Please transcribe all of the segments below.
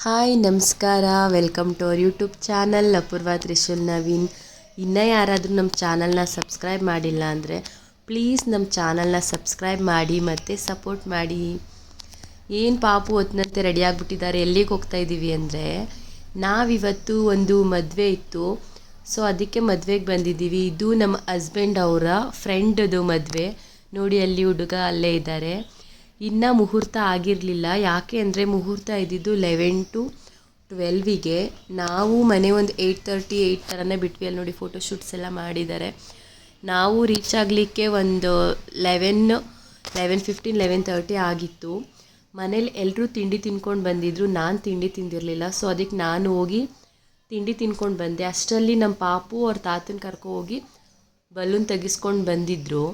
Hi ನಮಸ್ಕಾರ, welcome to our YouTube channel Apoorva Trishul Naveen. ಇನ್ನೂ ಯಾರಾದರೂ ನಮ್ಮ ಚಾನಲ್ನ ಸಬ್ಸ್ಕ್ರೈಬ್ ಮಾಡಿಲ್ಲ ಅಂದರೆ ಪ್ಲೀಸ್ ನಮ್ಮ ಚಾನಲ್ನ ಸಬ್ಸ್ಕ್ರೈಬ್ ಮಾಡಿ ಮತ್ತು ಸಪೋರ್ಟ್ ಮಾಡಿ. ಏನು ಪಾಪು ಹೊತ್ತಿನಂತೆ ರೆಡಿ ಆಗಿಬಿಟ್ಟಿದ್ದಾರೆ. ಎಲ್ಲಿಗೆ ಹೋಗ್ತಾ ಇದ್ದೀವಿ ಅಂದರೆ ನಾವಿವತ್ತು ಒಂದು ಮದುವೆ ಇತ್ತು, ಸೊ ಅದಕ್ಕೆ ಮದುವೆಗೆ ಬಂದಿದ್ದೀವಿ. ಇದು ನಮ್ಮ ಹಸ್ಬೆಂಡ್ ಅವರ ಫ್ರೆಂಡದು ಮದುವೆ. ನೋಡಿ ಅಲ್ಲಿ ಹುಡುಗ ಅಲ್ಲೇ ಇದ್ದಾರೆ. ಇನ್ನೂ ಮುಹೂರ್ತ ಆಗಿರಲಿಲ್ಲ. ಯಾಕೆ ಅಂದರೆ ಮುಹೂರ್ತ ಇದ್ದಿದ್ದು 11 to 12ಗೆ. ನಾವು ಮನೆ ಒಂದು 8:30 ಥರನೇ ಬಿಟ್ವಿ. ಅಲ್ಲಿ ನೋಡಿ ಫೋಟೋ ಶೂಟ್ಸ್ ಎಲ್ಲ ಮಾಡಿದ್ದಾರೆ. ನಾವು ರೀಚ್ ಆಗಲಿಕ್ಕೆ ಒಂದು 11:15 11:30 ಆಗಿತ್ತು. ಮನೇಲಿ ಎಲ್ಲರೂ ತಿಂಡಿ ತಿನ್ಕೊಂಡು ಬಂದಿದ್ದರು. ನಾನು ತಿಂಡಿ ತಿಂದಿರಲಿಲ್ಲ, ಸೊ ಅದಕ್ಕೆ ನಾನು ಹೋಗಿ ತಿಂಡಿ ತಿನ್ಕೊಂಡು ಬಂದೆ. ಅಷ್ಟರಲ್ಲಿ ನಮ್ಮ ಪಾಪು ಅವ್ರ ತಾತನ ಕರ್ಕೊ ಹೋಗಿ ಬಲೂನ್ ತೆಗಿಸ್ಕೊಂಡು ಬಂದಿದ್ದರು.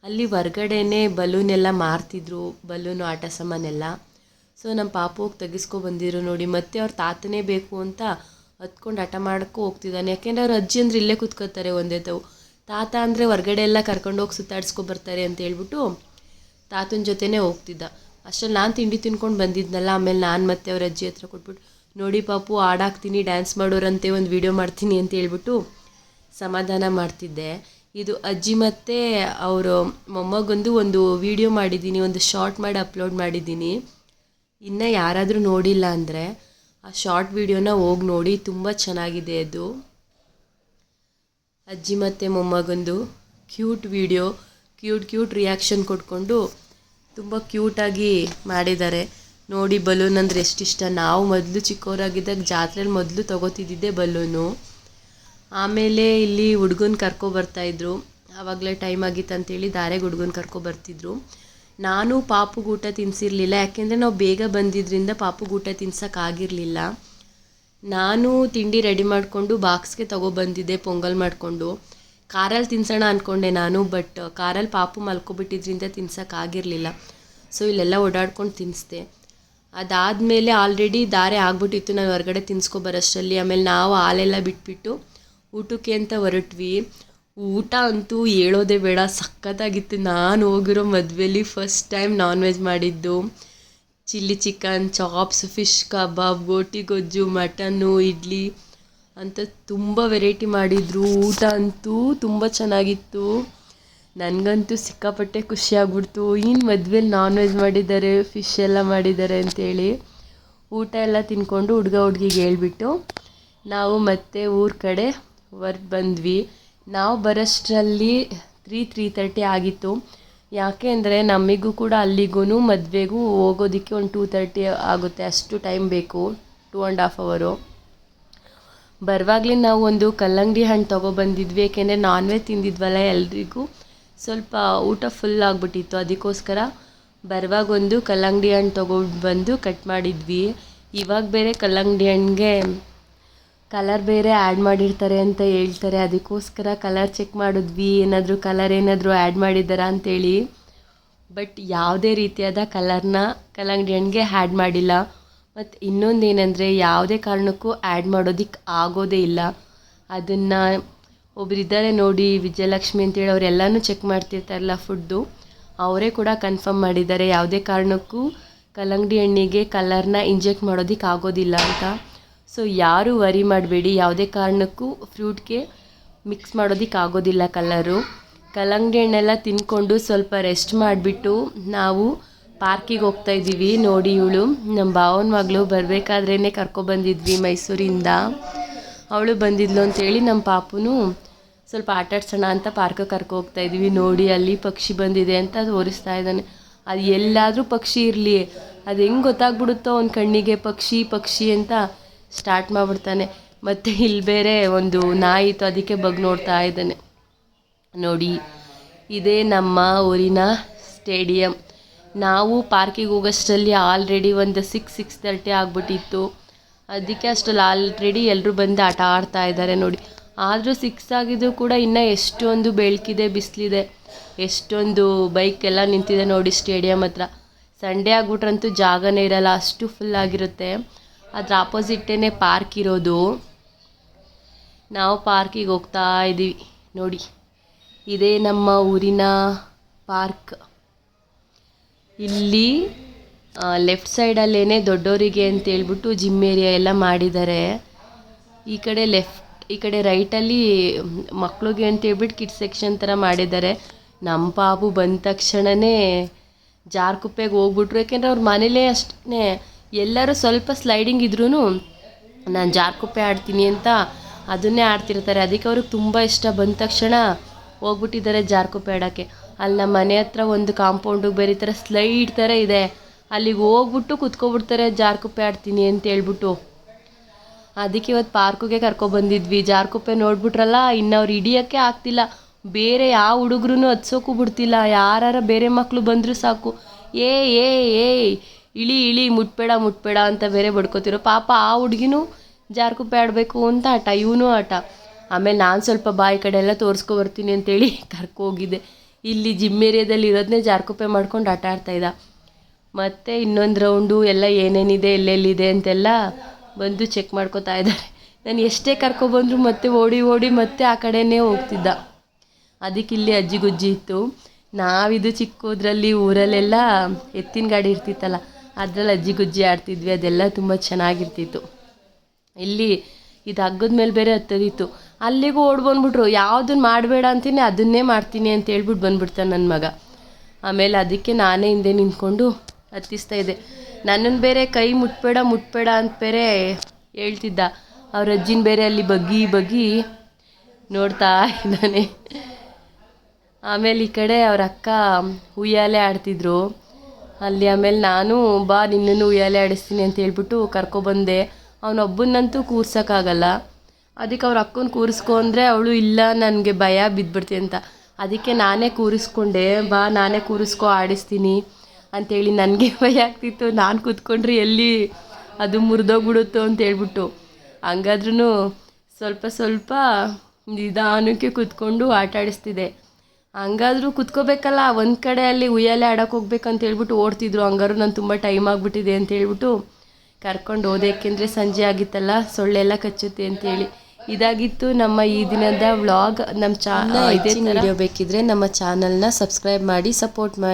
ಅಲ್ಲಿ ಹೊರ್ಗಡೆನೇ ಬಲೂನ್ ಎಲ್ಲ ಮಾರ್ತಿದ್ರು, ಬಲೂನು ಆಟ ಸಾಮಾನೆಲ್ಲ. ಸೊ ನಮ್ಮ ಪಾಪು ಹೋಗಿ ತೆಗಿಸ್ಕೊಬಂದಿದ್ರು ನೋಡಿ. ಮತ್ತೆ ಅವ್ರ ತಾತನೇ ಬೇಕು ಅಂತ ಹತ್ಕೊಂಡು ಆಟ ಮಾಡೋಕ್ಕೂ ಹೋಗ್ತಿದ್ದಾನೆ. ಯಾಕೆಂದರೆ ಅವ್ರ ಅಜ್ಜಿ ಅಂದರೆ ಇಲ್ಲೇ ಕೂತ್ಕೋತಾರೆ ಒಂದೇ ತಾವು. ತಾತ ಅಂದರೆ ಹೊರ್ಗಡೆ ಎಲ್ಲ ಕರ್ಕೊಂಡೋಗಿ ಸುತ್ತಾಡಿಸ್ಕೊಬರ್ತಾರೆ ಅಂತ ಹೇಳ್ಬಿಟ್ಟು ತಾತನ ಜೊತೆನೇ ಹೋಗ್ತಿದ್ದ. ಅಷ್ಟರಲ್ಲಿ ನಾನು ತಿಂಡಿ ತಿನ್ಕೊಂಡು ಬಂದಿದ್ನಲ್ಲ. ಆಮೇಲೆ ನಾನು ಮತ್ತೆ ಅವ್ರ ಅಜ್ಜಿ ಹತ್ರ ಕೊಟ್ಬಿಟ್ಟು, ನೋಡಿ ಪಾಪು ಹಾಡಾಕ್ತೀನಿ, ಡ್ಯಾನ್ಸ್ ಮಾಡೋರಂತೆ, ಒಂದು ವೀಡಿಯೋ ಮಾಡ್ತೀನಿ ಅಂತ ಹೇಳ್ಬಿಟ್ಟು ಸಮಾಧಾನ ಮಾಡ್ತಿದ್ದೆ. ಇದು ಅಜ್ಜಿ ಮತ್ತು ಅವರು ಮೊಮ್ಮಗೊಂದು ಒಂದು ವೀಡಿಯೋ ಮಾಡಿದ್ದೀನಿ, ಒಂದು ಶಾರ್ಟ್ ಮಾಡಿ ಅಪ್ಲೋಡ್ ಮಾಡಿದ್ದೀನಿ. ಇನ್ನು ಯಾರಾದರೂ ನೋಡಿಲ್ಲ ಅಂದರೆ ಆ ಶಾರ್ಟ್ ವೀಡಿಯೋನ ಹೋಗಿ ನೋಡಿ, ತುಂಬ ಚೆನ್ನಾಗಿದೆ ಅದು. ಅಜ್ಜಿ ಮತ್ತು ಮೊಮ್ಮಗೊಂದು ಕ್ಯೂಟ್ ವೀಡಿಯೋ, ಕ್ಯೂಟ್ ರಿಯಾಕ್ಷನ್ ಕೊಟ್ಕೊಂಡು ತುಂಬ ಕ್ಯೂಟಾಗಿ ಮಾಡಿದ್ದಾರೆ ನೋಡಿ. ಬಲೂನ್ ಅಂದರೆ ಎಷ್ಟಿಷ್ಟ. ನಾವು ಮೊದಲು ಚಿಕ್ಕವರಾಗಿದ್ದಾಗ ಜಾತ್ರೆಯಲ್ಲಿ ಮೊದಲು ತೊಗೋತಿದ್ದಿದ್ದೆ ಬಲೂನು. ಆಮೇಲೆ ಇಲ್ಲಿ ಹುಡುಗನ ಕರ್ಕೊಬರ್ತಾಯಿದ್ರು. ಆವಾಗಲೇ ಟೈಮ್ ಆಗಿತ್ತು ಅಂತೇಳಿ ದಾರೆಗೆ ಹುಡುಗನ ಕರ್ಕೊಬರ್ತಿದ್ರು. ನಾನು ಪಾಪುಗೆ ಊಟ ತಿನ್ನಿಸಿರಲಿಲ್ಲ, ಯಾಕೆಂದರೆ ನಾವು ಬೇಗ ಬಂದಿದ್ದರಿಂದ ಪಾಪುಗೆ ಊಟ ತಿನ್ಸೋಕ್ಕಾಗಿರಲಿಲ್ಲ. ನಾನು ತಿಂಡಿ ರೆಡಿ ಮಾಡಿಕೊಂಡು ಬಾಕ್ಸ್ಗೆ ತೊಗೊಬಂದಿದ್ದೆ ಪೊಂಗಲ್ ಮಾಡಿಕೊಂಡು. ಕಾರಲ್ಲಿ ತಿನ್ಸೋಣ ಅಂದ್ಕೊಂಡೆ ನಾನು, ಬಟ್ ಕಾರಲ್ಲಿ ಪಾಪು ಮಲ್ಕೊಬಿಟ್ಟಿದ್ರಿಂದ ತಿನ್ಸೋಕ್ಕಾಗಿರಲಿಲ್ಲ. ಸೊ ಇಲ್ಲೆಲ್ಲ ಓಡಾಡ್ಕೊಂಡು ತಿನ್ನಿಸ್ದೆ. ಅದಾದಮೇಲೆ ಆಲ್ರೆಡಿ ದಾರೆ ಆಗ್ಬಿಟ್ಟಿತ್ತು ನಾವು ಹೊರಗಡೆ ತಿನ್ನಿಸ್ಕೊಬರೋಷ್ಟರಲ್ಲಿ. ಆಮೇಲೆ ನಾವು ಹಾಲೆಲ್ಲ ಬಿಟ್ಬಿಟ್ಟು ಊಟಕ್ಕೆ ಅಂತ ಹೊರಟ್ವಿ. ಊಟ ಅಂತೂ ಹೇಳೋದೇ ಬೇಡ, ಸಖತ್ತಾಗಿತ್ತು. ನಾನು ಹೋಗಿರೋ ಮದುವೆಲಿ ಫಸ್ಟ್ ಟೈಮ್ ನಾನ್ ವೆಜ್ ಮಾಡಿದ್ದು. ಚಿಲ್ಲಿ ಚಿಕನ್, ಚಾಪ್ಸ್, ಫಿಶ್ ಕಬಾಬ್, ಗೋಟಿ ಗೊಜ್ಜು, ಮಟನ್ನು, ಇಡ್ಲಿ ಅಂತ ತುಂಬ ವೆರೈಟಿ ಮಾಡಿದರು. ಊಟ ಅಂತೂ ತುಂಬ ಚೆನ್ನಾಗಿತ್ತು. ನನಗಂತೂ ಸಿಕ್ಕಾಪಟ್ಟೆ ಖುಷಿಯಾಗ್ಬಿಡ್ತು. ಇನ್ನು ಮದುವೆಲಿ ನಾನ್ ವೆಜ್ ಮಾಡಿದ್ದಾರೆ, ಫಿಶ್ ಎಲ್ಲ ಮಾಡಿದ್ದಾರೆ ಅಂತೇಳಿ. ಊಟ ಎಲ್ಲ ತಿನ್ಕೊಂಡು ಹುಡುಗ ಹುಡುಗಿಗೆ ಹೇಳ್ಬಿಟ್ಟು ನಾವು ಮತ್ತೆ ಊರ ಕಡೆ ಬಂದ್ವಿ. ನಾವು ಬರೋಷ್ಟರಲ್ಲಿ 3:30 ಆಗಿತ್ತು. ಯಾಕೆ ಅಂದರೆ ನಮಗೂ ಕೂಡ ಅಲ್ಲಿಗೂ ಮದುವೆಗೂ ಹೋಗೋದಕ್ಕೆ ಒಂದು 2:30 ಆಗುತ್ತೆ. ಅಷ್ಟು ಟೈಮ್ ಬೇಕು, 2.5 hours. ಬರುವಾಗಲೇ ನಾವು ಒಂದು ಕಲ್ಲಂಗಡಿ ಹಣ್ಣು ತೊಗೊಬಂದಿದ್ವಿ. ಏಕೆಂದರೆ ನಾನ್ ವೆಜ್ ತಿಂದಿದ್ವಲ್ಲ, ಎಲ್ರಿಗೂ ಸ್ವಲ್ಪ ಊಟ ಫುಲ್ ಆಗಿಬಿಟ್ಟಿತ್ತು. ಅದಕ್ಕೋಸ್ಕರ ಬರುವಾಗ ಒಂದು ಕಲ್ಲಂಗಡಿ ಹಣ್ಣು ತೊಗೊಂಡು ಬಂದು ಕಟ್ ಮಾಡಿದ್ವಿ. ಇವಾಗ ಬೇರೆ ಕಲ್ಲಂಗಡಿ ಹಣ್ಣಿಗೆ ಕಲರ್ ಬೇರೆ ಆ್ಯಡ್ ಮಾಡಿರ್ತಾರೆ ಅಂತ ಹೇಳ್ತಾರೆ. ಅದಕ್ಕೋಸ್ಕರ ಕಲರ್ ಚೆಕ್ ಮಾಡಿದ್ವಿ, ಕಲರ್ ಏನಾದರೂ ಆ್ಯಡ್ ಮಾಡಿದ್ದಾರಾ ಅಂತೇಳಿ. ಬಟ್ ಯಾವುದೇ ರೀತಿಯಾದ ಕಲರ್ನ ಕಲ್ಲಂಗಡಿ ಹಣ್ಣಿಗೆ ಆ್ಯಡ್ ಮಾಡಿಲ್ಲ. ಮತ್ತು ಇನ್ನೊಂದೇನೆಂದರೆ ಯಾವುದೇ ಕಾರಣಕ್ಕೂ ಆ್ಯಡ್ ಮಾಡೋದಕ್ಕೆ ಆಗೋದೇ ಇಲ್ಲ. ಅದನ್ನು ಒಬ್ಬರಿದ್ದಾರೆ ನೋಡಿ, ವಿಜಯಲಕ್ಷ್ಮಿ ಅಂತೇಳಿ, ಅವರೆಲ್ಲನೂ ಚೆಕ್ ಮಾಡ್ತಿರ್ತಾರಲ್ಲ ಫುಡ್ಡು, ಅವರೇ ಕೂಡ ಕನ್ಫರ್ಮ್ ಮಾಡಿದ್ದಾರೆ ಯಾವುದೇ ಕಾರಣಕ್ಕೂ ಕಲ್ಲಂಗಡಿ ಹಣ್ಣಿಗೆ ಕಲರ್ನ ಇಂಜೆಕ್ಟ್ ಮಾಡೋದಕ್ಕೆ ಆಗೋದಿಲ್ಲ ಅಂತ. ಸೊ ಯಾರೂ ವರಿ ಮಾಡಬೇಡಿ, ಯಾವುದೇ ಕಾರಣಕ್ಕೂ ಫ್ರೂಟ್ಗೆ ಮಿಕ್ಸ್ ಮಾಡೋದಕ್ಕೆ ಆಗೋದಿಲ್ಲ ಕಲರು. ಕಲ್ಲಂಗಡಿ ಹಣ್ಣೆಲ್ಲ ತಿಂದ್ಕೊಂಡು ಸ್ವಲ್ಪ ರೆಸ್ಟ್ ಮಾಡಿಬಿಟ್ಟು ನಾವು ಪಾರ್ಕಿಗೆ ಹೋಗ್ತಾಯಿದ್ದೀವಿ. ನೋಡಿ, ಇವಳು ನಮ್ಮ ಭಾವನ ಮಗಳು ಬರಬೇಕಾದ್ರೇ ಕರ್ಕೊಬಂದಿದ್ವಿ ಮೈಸೂರಿಂದ. ಅವಳು ಬಂದಿದ್ಲು ಅಂತೇಳಿ ನಮ್ಮ ಪಾಪುನು ಸ್ವಲ್ಪ ಆಟಾಡ್ಸೋಣ ಅಂತ ಪಾರ್ಕಿಗೆ ಕರ್ಕೊ ಹೋಗ್ತಾಯಿದ್ದೀವಿ. ನೋಡಿ ಅಲ್ಲಿ ಪಕ್ಷಿ ಬಂದಿದೆ ಅಂತ ತೋರಿಸ್ತಾ ಇದ್ದಾನೆ. ಅದು ಎಲ್ಲಾದರೂ ಪಕ್ಷಿ ಇರಲಿ, ಅದು ಹೆಂಗೆ ಗೊತ್ತಾಗ್ಬಿಡುತ್ತೋ ಅವ್ನ ಕಣ್ಣಿಗೆ ಪಕ್ಷಿ ಅಂತ ಸ್ಟಾರ್ಟ್ ಮಾಡಿಬಿಡ್ತಾನೆ. ಮತ್ತು ಇಲ್ಲಿ ಬೇರೆ ಒಂದು ನಾಯಿ ಇತ್ತು, ಅದಕ್ಕೆ ನೋಡ್ತಾ ಇದ್ದಾನೆ ನೋಡಿ. ಇದೇ ನಮ್ಮ ಊರಿನ ಸ್ಟೇಡಿಯಂ. ನಾವು ಪಾರ್ಕಿಗೆ ಹೋಗೋಷ್ಟರಲ್ಲಿ ಆಲ್ರೆಡಿ ಒಂದು 6:30 ಆಗಿಬಿಟ್ಟಿತ್ತು. ಅದಕ್ಕೆ ಅಷ್ಟರಲ್ಲಿ ಆಲ್ರೆಡಿ ಎಲ್ಲರೂ ಬಂದು ಆಟ ಆಡ್ತಾ ಇದ್ದಾರೆ ನೋಡಿ. ಆದರೂ 6 ಆಗಿದ್ದು ಕೂಡ ಇನ್ನೂ ಎಷ್ಟೊಂದು ಬೆಳಕಿದೆ, ಬಿಸಿಲಿದೆ, ಎಷ್ಟೊಂದು ಬೈಕ್ ಎಲ್ಲ ನಿಂತಿದೆ ನೋಡಿ ಸ್ಟೇಡಿಯಂ ಹತ್ರ. ಸಂಡೇ ಆಗ್ಬಿಟ್ರಂತೂ ಜಾಗನೇ ಇರಲ್ಲ, ಅಷ್ಟು ಫುಲ್ ಆಗಿರುತ್ತೆ. ಅದ್ರ ಆಪೋಸಿಟ್ಟೇ ಪಾರ್ಕ್ ಇರೋದು. ನಾವು ಪಾರ್ಕಿಗೆ ಹೋಗ್ತಾ ಇದ್ದೀವಿ ನೋಡಿ. ಇದೇ ನಮ್ಮ ಊರಿನ ಪಾರ್ಕ್. ಇಲ್ಲಿ ಲೆಫ್ಟ್ ಸೈಡಲ್ಲೇ ದೊಡ್ಡವರಿಗೆ ಅಂತೇಳ್ಬಿಟ್ಟು ಜಿಮ್ ಏರಿಯಾ ಎಲ್ಲ ಮಾಡಿದ್ದಾರೆ. ಈ ಕಡೆ ರೈಟಲ್ಲಿ ಮಕ್ಳಿಗೆ ಅಂತೇಳ್ಬಿಟ್ಟು ಕಿಡ್ಸ್ ಸೆಕ್ಷನ್ ಥರ ಮಾಡಿದ್ದಾರೆ. ನಮ್ಮ ಪಾಪು ಬಂದ ತಕ್ಷಣವೇ ಜಾರ್ಕುಪ್ಪೆಗೆ ಹೋಗ್ಬಿಟ್ರು. ಯಾಕೆಂದರೆ ಅವ್ರ ಮನೇಲೇ ಅಷ್ಟೇ ಎಲ್ಲರೂ ಸ್ವಲ್ಪ ಸ್ಲೈಡಿಂಗ್ ಇದ್ರೂ ನಾನು ಜಾರ್ಕುಪ್ಪೆ ಆಡ್ತೀನಿ ಅಂತ ಅದನ್ನೇ ಆಡ್ತಿರ್ತಾರೆ. ಅದಕ್ಕೆ ಅವ್ರಿಗೆ ತುಂಬ ಇಷ್ಟ. ಬಂದ ತಕ್ಷಣ ಹೋಗ್ಬಿಟ್ಟಿದ್ದಾರೆ ಜಾರ್ಕುಪ್ಪೆ ಆಡೋಕ್ಕೆ. ಅಲ್ಲಿ ನಮ್ಮ ಮನೆ ಹತ್ರ ಒಂದು ಕಾಂಪೌಂಡಿಗೆ ಬೇರೆ ಥರ ಸ್ಲೈಡ್ ಥರ ಇದೆ, ಅಲ್ಲಿಗೆ ಹೋಗ್ಬಿಟ್ಟು ಕುತ್ಕೊಬಿಡ್ತಾರೆ ಜಾರ್ಕುಪ್ಪೆ ಆಡ್ತೀನಿ ಅಂತ ಹೇಳ್ಬಿಟ್ಟು. ಅದಕ್ಕೆ ಇವತ್ತು ಪಾರ್ಕಿಗೆ ಕರ್ಕೊಬಂದಿದ್ವಿ. ಜಾರ್ಕುಪ್ಪೆ ನೋಡ್ಬಿಟ್ರಲ್ಲ, ಇನ್ನು ಅವ್ರು ಹಿಡಿಯೋಕ್ಕೆ ಆಗ್ತಿಲ್ಲ. ಬೇರೆ ಯಾವ ಹುಡುಗ್ರೂ ಹತ್ಸೋಕ್ಕೂ ಬಿಡ್ತಿಲ್ಲ. ಯಾರು ಬೇರೆ ಮಕ್ಕಳು ಬಂದರೂ ಸಾಕು, ಏ ಏ ಏ ಇಳಿ ಇಳಿ ಮುಟ್ಬೇಡ ಅಂತ ಬೇರೆ ಬಡ್ಕೋತಿರೋ. ಪಾಪ ಆ ಹುಡುಗಿನೂ ಜಾರ್ಕುಪ್ಪೆ ಆಡಬೇಕು ಅಂತ ಆಟ, ಇವನು ಆಟ. ಆಮೇಲೆ ನಾನು ಸ್ವಲ್ಪ ಬಾಯಿ ಕಡೆ ಎಲ್ಲ ತೋರಿಸ್ಕೊಬರ್ತೀನಿ ಅಂತೇಳಿ ಕರ್ಕೋಗಿದ್ದೆ. ಇಲ್ಲಿ ಜಿಮ್ ಏರಿಯಾದಲ್ಲಿ ಇರೋದನ್ನೇ ಜಾರ್ಕುಪ್ಪೆ ಮಾಡ್ಕೊಂಡು ಆಟ ಆಡ್ತಾಯಿದ್ದ. ಮತ್ತು ಇನ್ನೊಂದು ರೌಂಡು ಎಲ್ಲ ಏನೇನಿದೆ ಎಲ್ಲೆಲ್ಲಿದೆ ಅಂತೆಲ್ಲ ಬಂದು ಚೆಕ್ ಮಾಡ್ಕೋತಾ ಇದ್ದಾರೆ. ನಾನು ಎಷ್ಟೇ ಕರ್ಕೊಬಂದ್ರು ಮತ್ತೆ ಓಡಿ ಮತ್ತೆ ಆ ಕಡೆನೇ ಹೋಗ್ತಿದ್ದ. ಅದಕ್ಕೆ ಇಲ್ಲಿ ಅಜ್ಜಿಗುಜ್ಜಿ ಇತ್ತು. ನಾವಿದು ಚಿಕ್ಕದ್ರಲ್ಲಿ ಊರಲ್ಲೆಲ್ಲ ಎತ್ತಿನ ಗಾಡಿ ಇರ್ತಿತ್ತಲ್ಲ, ಅದ್ರಲ್ಲಿ ಅಜ್ಜಿಗುಜ್ಜಿ ಆಡ್ತಿದ್ವಿ. ಅದೆಲ್ಲ ತುಂಬ ಚೆನ್ನಾಗಿರ್ತಿತ್ತು. ಇಲ್ಲಿ ಇದು ಹಗ್ಗದ ಮೇಲೆ ಬೇರೆ ಹತ್ತೋದಿತ್ತು. ಅಲ್ಲಿಗೂ ಬಂದ್ಬಿಟ್ರು. ಯಾವುದನ್ನು ಮಾಡಬೇಡ ಅಂತೀನಿ ಅದನ್ನೇ ಮಾಡ್ತೀನಿ ಅಂತ ಹೇಳ್ಬಿಟ್ಟು ಬಂದ್ಬಿಡ್ತಾನೆ ನನ್ನ ಮಗ. ಆಮೇಲೆ ಅದಕ್ಕೆ ನಾನೇ ಹಿಂದೆ ನಿಂತ್ಕೊಂಡು ಹತ್ತಿಸ್ತಾ ಇದ್ದೆ. ನನ್ನನ್ನು ಬೇರೆ ಕೈ ಮುಟ್ಬೇಡ ಅಂತ ಬೇರೆ ಹೇಳ್ತಿದ್ದ. ಅವ್ರ ಅಜ್ಜಿನ ಬೇರೆ ಅಲ್ಲಿ ಬಗ್ಗಿ ನೋಡ್ತಾ ಇದ್ದಾನೆ. ಆಮೇಲೆ ಈ ಕಡೆ ಅವ್ರ ಅಕ್ಕ ಉಯ್ಯಾಲೆ ಆಡ್ತಿದ್ರು ಅಲ್ಲಿ. ಆಮೇಲೆ ನಾನು ಬಾ ನಿನ್ನನ್ನು ಉಯ್ಯಾಲೆ ಆಡಿಸ್ತೀನಿ ಅಂತ ಹೇಳ್ಬಿಟ್ಟು ಕರ್ಕೊಬಂದೆ. ಅವನೊಬ್ಬನಂತೂ ಕೂರ್ಸೋಕ್ಕಾಗಲ್ಲ. ಅದಕ್ಕೆ ಅವ್ರ ಅಕ್ಕನ ಕೂರಿಸ್ಕೊ ಅಂದರೆ ಅವಳು ಇಲ್ಲ ನನಗೆ ಭಯ ಬಿದ್ದುಬಿಡ್ತೀನಿ ಅಂತ. ಅದಕ್ಕೆ ನಾನೇ ಕೂರಿಸ್ಕೊಂಡೆ. ಬಾ ನಾನೇ ಕೂರಿಸ್ಕೊ ಆಡಿಸ್ತೀನಿ ಅಂಥೇಳಿ. ನನಗೆ ಭಯ ಆಗ್ತಿತ್ತು, ನಾನು ಕೂತ್ಕೊಂಡ್ರೆ ಎಲ್ಲಿ ಅದು ಮುರಿದೋಗ್ಬಿಡುತ್ತೋ ಅಂತ ಹೇಳ್ಬಿಟ್ಟು. ಹಂಗಾದ್ರೂ ಸ್ವಲ್ಪ ನಿಧಾನಕ್ಕೆ ಕೂತ್ಕೊಂಡು ಆಟ ಆಡಿಸ್ತಿದ್ದೆ. ಹಂಗಾದ್ರೂ ಕೂತ್ಕೋಬೇಕಲ್ಲ, ಒಂದು ಕಡೆ ಅಲ್ಲಿ ಉಯ್ಯಾಲೆ ಆಡೋಕೆ ಹೋಗ್ಬೇಕಂತ ಹೇಳ್ಬಿಟ್ಟು ಓಡ್ತಿದ್ರು. ಹಂಗಾರು ನಾನು ತುಂಬ ಟೈಮ್ ಆಗಿಬಿಟ್ಟಿದೆ ಅಂತ ಹೇಳ್ಬಿಟ್ಟು ಕರ್ಕೊಂಡು ಹೋದೆ. ಏಕೆಂದರೆ ಸಂಜೆ ಆಗಿತ್ತಲ್ಲ, ಸೊಳ್ಳೆಲ್ಲ ಕಚ್ಚುತ್ತೆ ಅಂತೇಳಿ. ಇದಾಗಿತ್ತು ನಮ್ಮ ಈ ದಿನದ ವ್ಲಾಗ್. ನಮ್ಮ ವಿಡಿಯೋ ಬೇಕಿದ್ರೆ ನಮ್ಮ ಚಾನಲ್ನ ಸಬ್ಸ್ಕ್ರೈಬ್ ಮಾಡಿ ಸಪೋರ್ಟ್ ಮಾಡಿ.